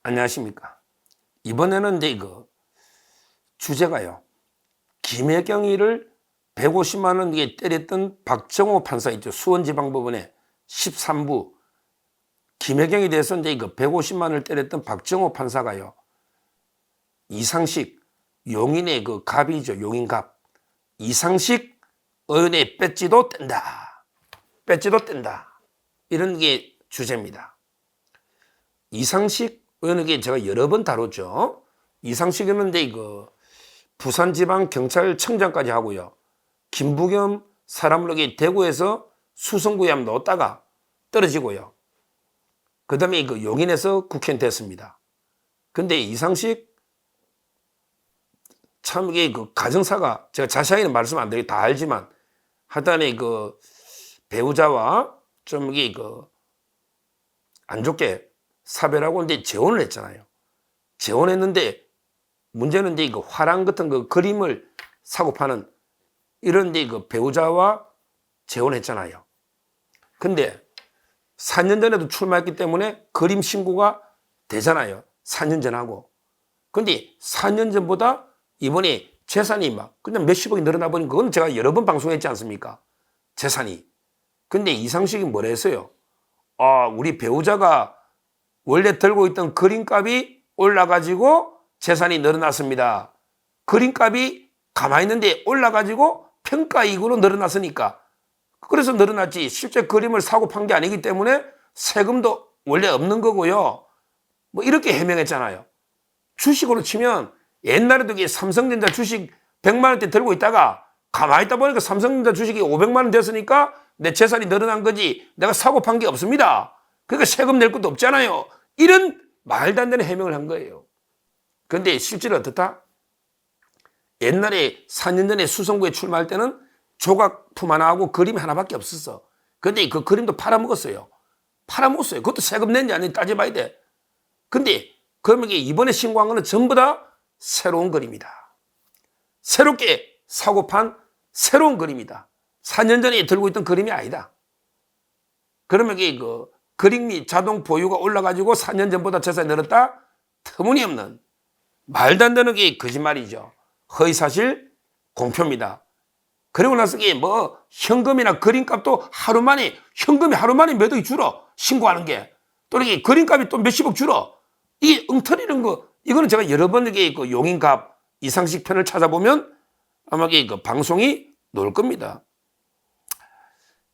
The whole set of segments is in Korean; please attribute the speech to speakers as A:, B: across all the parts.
A: 안녕하십니까. 이번에는 이제 이거 주제가요. 김혜경이를 150만 원 때렸던 박정호 판사 있죠. 수원지방법원의 13부. 김혜경에 대해서 이제 이거 150만 원을 때렸던 박정호 판사가요. 이상식 용인의 그 갑이죠. 용인갑. 이상식 의원의 배지도 뗀다. 배지도 뗀다. 이런 게 주제입니다. 이상식 의원에게 제가 여러 번 다뤘죠. 이상식 의원인데 이거 부산지방경찰청장까지 하고요. 김부겸 사람을 여기 대구에서 수성구에 한번 넣었다가 떨어지고요. 그 다음에 그 용인에서 국회의원 됐습니다. 근데 이상식 참 이게 그 가정사가 제가 자세히는 말씀 안 드리고 다 알지만 하여튼에 그 배우자와 좀 이게 그 안 좋게 사별하고 이제 재혼을 했잖아요. 재혼했는데 문제는 이제 그 화랑 같은 그 그림을 사고 파는 이런 이제 그 배우자와 재혼했잖아요. 근데 4년 전에도 출마했기 때문에 그림 신고가 되잖아요. 4년 전하고. 근데 4년 전보다 이번에 재산이 막 그냥 몇십억이 늘어나 버린 그건 제가 여러 번 방송했지 않습니까? 재산이. 근데 이상식이 뭐라 했어요? 우리 배우자가 원래 들고 있던 그림값이 올라가지고 재산이 늘어났습니다. 그림값이 가만히 있는데 올라가지고 평가이익으로 늘어났으니까. 그래서 늘어났지. 실제 그림을 사고 판 게 아니기 때문에 세금도 원래 없는 거고요. 뭐 이렇게 해명했잖아요. 주식으로 치면 옛날에도 이게 삼성전자 주식 100만 원대 들고 있다가 가만히 있다 보니까 삼성전자 주식이 500만 원 됐으니까 내 재산이 늘어난 거지 내가 사고 판 게 없습니다. 그러니까 세금 낼 것도 없잖아요. 이런 말도 안 되는 해명을 한 거예요. 그런데 실제로 어떻다? 옛날에 4년 전에 수성구에 출마할 때는 조각품 하나하고 그림이 하나밖에 없었어. 근데 그 그림도 팔아먹었어요. 팔아먹었어요. 그것도 세금 낸지 아닌지 따져봐야 돼. 근데 그러면 이번에 신고한 거는 전부 다 새로운 그림이다. 새롭게 사고 판 새로운 그림이다. 4년 전에 들고 있던 그림이 아니다. 그러면 그 그림이 자동 보유가 올라가지고 4년 전보다 재산이 늘었다? 터무니없는 말도 안 되는 게 거짓말이죠. 허위사실 공표입니다. 그리고 나서 이게 뭐 현금이나 그림값도 현금이 하루 만에 몇 억이 줄어. 신고하는 게. 또 이렇게 그림값이 또 몇십억 줄어. 이 엉터리는 거, 이거는 제가 여러 번 이게 그 용인갑 이상식 편을 찾아보면 아마 이게 그 방송이 나올 겁니다.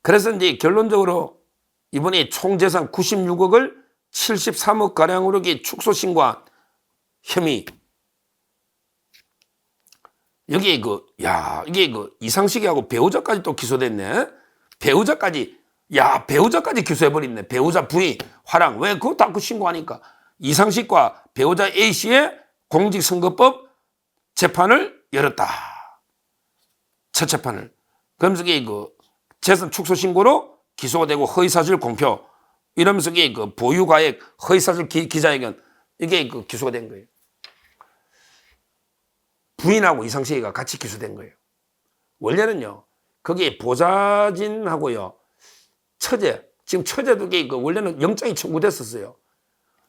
A: 그래서 이제 결론적으로 이번에 총 재산 96억을 73억 가량으로 축소 신고한 혐의. 여기에 이게 이상식이하고 배우자까지 또 기소됐네. 배우자까지 기소해버렸네. 배우자 부인, 화랑. 왜 그것도 않고 신고하니까. 이상식과 배우자 A씨의 공직선거법 재판을 열었다. 첫 재판을. 그러면서 이게 재산 축소 신고로 기소가 되고 허위사실 공표. 이러면서 이게 보유가액 허위사실 기자회견. 이게 기소가 된 거예요. 부인하고 이상식이가 같이 기소된 거예요. 원래는요, 거기에 보좌진하고요, 지금 처제도 원래는 영장이 청구됐었어요.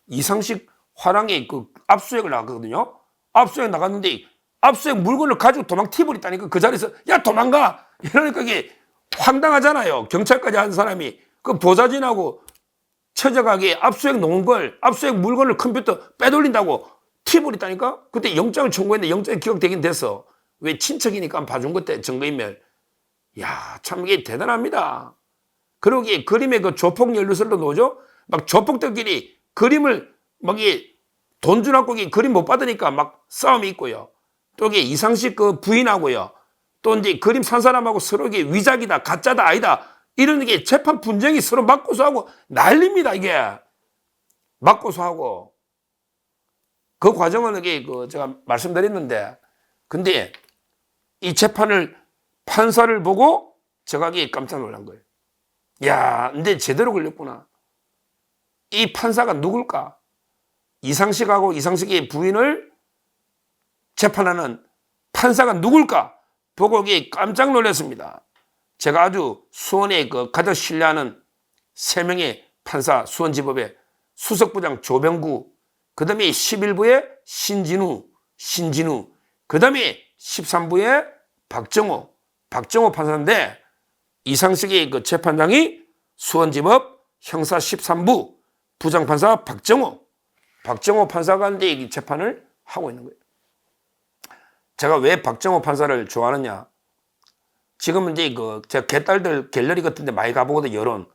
A: 이상식 화랑에 압수수색을 나갔거든요. 압수수색 나갔는데, 압수수색 물건을 가지고 튀어버렸다니까 그 자리에서, 야, 도망가! 이러니까 이게 황당하잖아요. 경찰까지 한 사람이. 그 보좌진하고 처제가 압수수색 놓은 압수수색 물건을 컴퓨터 빼돌린다고 튀어버렸다니까? 그때 영장을 청구했는데 영장이 기각되긴 됐어. 왜 친척이니까 봐준 것때 증거인멸. 야, 참 이게 대단합니다. 그리고 이게 그림에 조폭 연루설도 나오죠? 막 조폭들끼리 그림을 돈 주라고 그림 못 받으니까 막 싸움이 있고요. 또 이게 이상식 부인하고요. 또 이제 그림 산 사람하고 서로 이게 위작이다, 가짜다, 아니다. 이런 게 재판 분쟁이 서로 맞고소하고 난립니다, 이게. 맞고소하고. 그 과정은 제가 말씀드렸는데, 근데 이 재판을 판사를 보고 제가 깜짝 놀란 거예요. 야, 근데 제대로 걸렸구나. 이 판사가 누굴까? 이상식하고 이상식의 부인을 재판하는 판사가 누굴까? 보고 깜짝 놀랐습니다. 제가 아주 수원에 가장 신뢰하는 3명의 판사, 수원지법의 수석부장 조병구, 그 다음에 11부에 신진우, 그 다음에 13부에 박정호 판사인데 이상식의 그 재판장이 수원지법 형사 13부 부장판사 박정호 판사가 이제 이 재판을 하고 있는 거예요. 제가 왜 박정호 판사를 좋아하느냐? 지금 이제 제가 개딸들 갤러리 같은 데 많이 가보거든, 여론.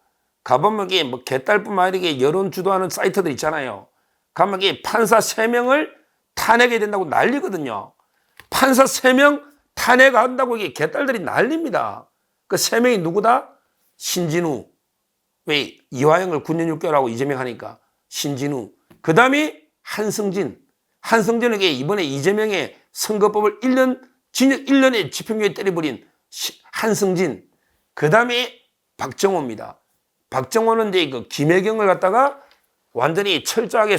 A: 가보면 이게 뭐 개딸뿐만 아니라 이게 여론 주도하는 사이트들 있잖아요. 가면 이게 판사 3명을 탄핵해야 된다고 난리거든요. 판사 3명 탄핵한다고 이게 개딸들이 난립니다. 그 3명이 누구다? 신진우. 왜 이화영을 9년 6개월하고 이재명 하니까. 신진우. 그 다음에 한승진에게 이번에 이재명의 선거법을 1년, 징역 1년에 집행유예 때려버린 한승진. 그 다음에 박정호입니다. 박정호는 이제 그 김혜경을 갖다가 완전히 철저하게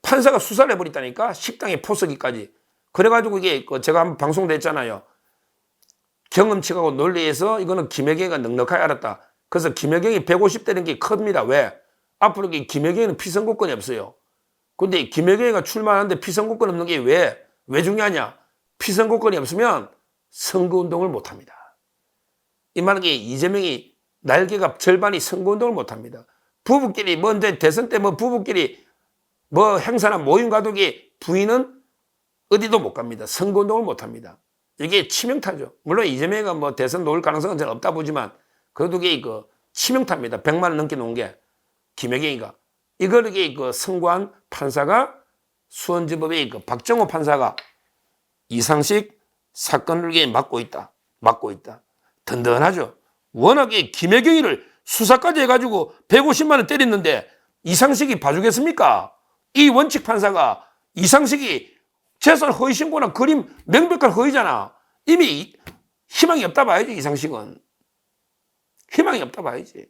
A: 판사가 수사를 해버렸다니까. 식당에 포석이까지. 그래가지고 이게 제가 한번 방송도 했잖아요. 경험치하고 논리에서 이거는 김혜경이가 넉넉하게 알았다. 그래서 김혜경이 150대는 게 큽니다. 왜? 앞으로 김혜경이는 피선거권이 없어요. 근데 김혜경이가 출마하는데 피선거권 없는 게 왜 중요하냐? 피선거권이 없으면 선거운동을 못합니다. 이 말은 이재명이 날개가 절반이 선거운동을 못합니다. 부부끼리 먼저 대선 때 부부끼리 행사나 모임 가도 부인은 어디도 못 갑니다. 선거운동을 못합니다. 이게 치명타죠. 물론 이재명이가 대선 놓을 가능성은 잘 없다 보지만 그래도 이게 치명타입니다. 100만 원 넘게 놓은 게 김혜경이가. 이걸 선고한 판사가 수원지법의 박정호 판사가 이상식 사건을 맡고 있다. 든든하죠. 워낙에 김혜경이를 수사까지 해가지고 150만 원 때렸는데 이상식이 봐주겠습니까? 이 원칙 판사가 이상식이 재산 허위 신고나 그림 명백한 허위잖아. 이미 희망이 없다 봐야지. 이상식은 희망이 없다 봐야지.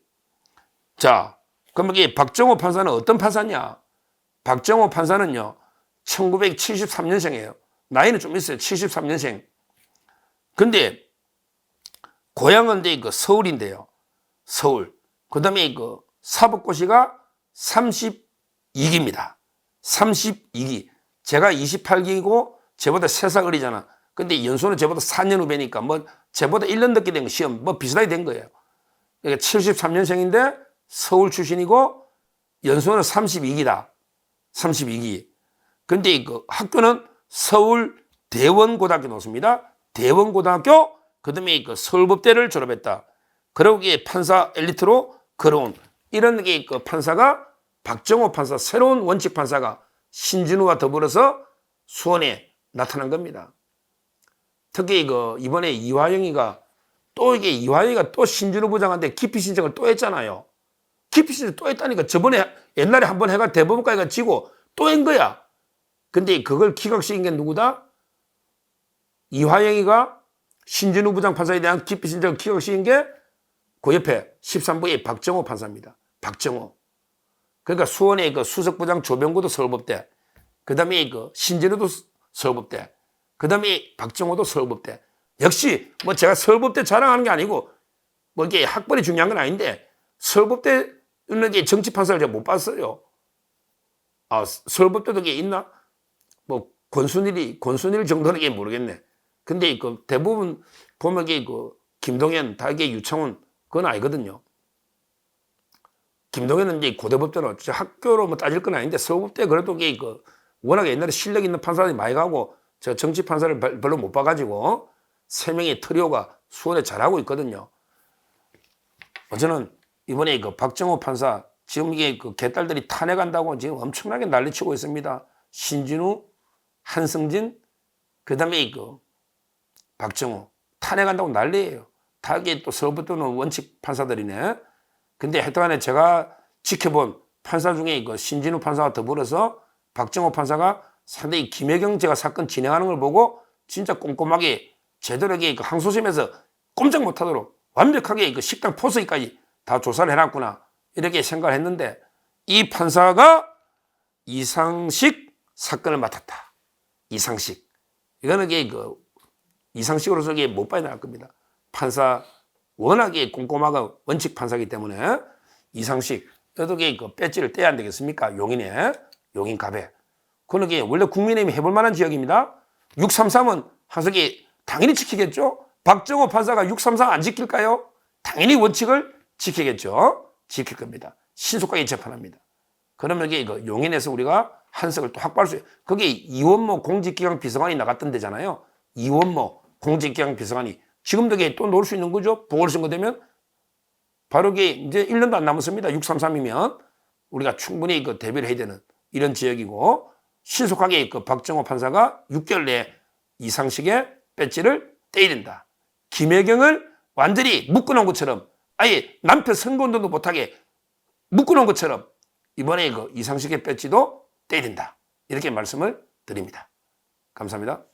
A: 자, 그럼 이게 박정호 판사는 어떤 판사냐? 박정호 판사는요 1973년생이에요. 나이는 좀 있어요. 73년생. 근데 고향은 서울인데요. 서울. 그 다음에 사법고시가 32기입니다. 32기. 제가 28기이고 제보다 3살 어리잖아. 근데 연수는 제보다 4년 후배니까 제보다 1년 늦게 된 거 시험 비슷하게 된 거예요. 그러니까 73년생인데 서울 출신이고 연수는 32기다. 32기. 근데 학교는 서울 대원고등학교 나왔습니다. 대원고등학교, 그 다음에 서울법대를 졸업했다. 그리고 판사 엘리트로 걸어온 이런 판사가 박정호 판사, 새로운 원칙 판사가 신진우와 더불어서 수원에 나타난 겁니다. 특히 이번에 이화영이가 또 신진우 부장한테 기피 신청을 또 했잖아요. 기피 신청 또 했다니까. 저번에 옛날에 한번 해가 대법원까지 지고 또 한 거야. 근데 그걸 기각시킨 게 누구다? 이화영이가 신진우 부장 판사에 대한 기피 신청을 기각시킨 게 그 옆에 13부의 박정호 판사입니다. 박정호. 그러니까 수원의 수석부장 조병구도 서울법대, 그 다음에 신진우도 서울법대, 그 다음에 박정호도 서울법대. 역시 제가 서울법대 자랑하는 게 아니고 이게 학벌이 중요한 건 아닌데 서울법대는 정치판사를 제가 못 봤어요. 아, 서울법대도 이게 있나? 권순일 정도는 모르겠네. 근데 대부분 보면 김동연, 유창훈 그건 아니거든요. 김동현은 고대법대로 학교로 따질 건 아닌데 서울법대 그래도 워낙에 옛날에 실력 있는 판사들이 많이 가고 저 정치 판사를 별로 못 봐가지고 3명의 트리오가 수원에 잘하고 있거든요. 저는 이번에 박정호 판사 지금 개딸들이 탄핵한다고 지금 엄청나게 난리치고 있습니다. 신진우, 한승진, 그 다음에 박정호 탄핵한다고 난리예요. 다 이게 또 서울법대는 원칙 판사들이네. 근데 하여튼간에 제가 지켜본 판사 중에 신진우 판사와 더불어서 박정호 판사가 상당히 김혜경 제가 사건 진행하는 걸 보고 진짜 꼼꼼하게 제대로 항소심에서 꼼짝 못하도록 완벽하게 식당 포스기까지 다 조사를 해놨구나 이렇게 생각을 했는데 이 판사가 이상식 사건을 맡았다. 이상식. 이거는 이상식으로서 못 빠져나갈 겁니다. 판사 워낙에 꼼꼼하고 원칙 판사이기 때문에 이상식. 여도 배지를 떼야 안 되겠습니까? 용인에. 용인갑에. 그러기에 원래 국민의힘이 해볼 만한 지역입니다. 633은 한석이 당연히 지키겠죠. 박정호 판사가 633 안 지킬까요? 당연히 원칙을 지키겠죠. 지킬 겁니다. 신속하게 재판합니다. 그러면 이게 용인에서 우리가 한석을 또 확보할 수 있어요. 거기 이원모 공직기강 비서관이 나갔던 데잖아요. 이원모 공직기강 비서관이 지금도 또 놓을 수 있는 거죠. 보궐선거 되면 바로 이게 이제 1년도 안 남았습니다. 633이면 우리가 충분히 대비를 해야 되는 이런 지역이고, 신속하게 박정호 판사가 6개월 내에 이상식의 배지를 떼야 된다. 김혜경을 완전히 묶어놓은 것처럼, 아예 남편 선거운동도 못하게 묶어놓은 것처럼 이번에 이상식의 배지도 떼야 된다. 이렇게 말씀을 드립니다. 감사합니다.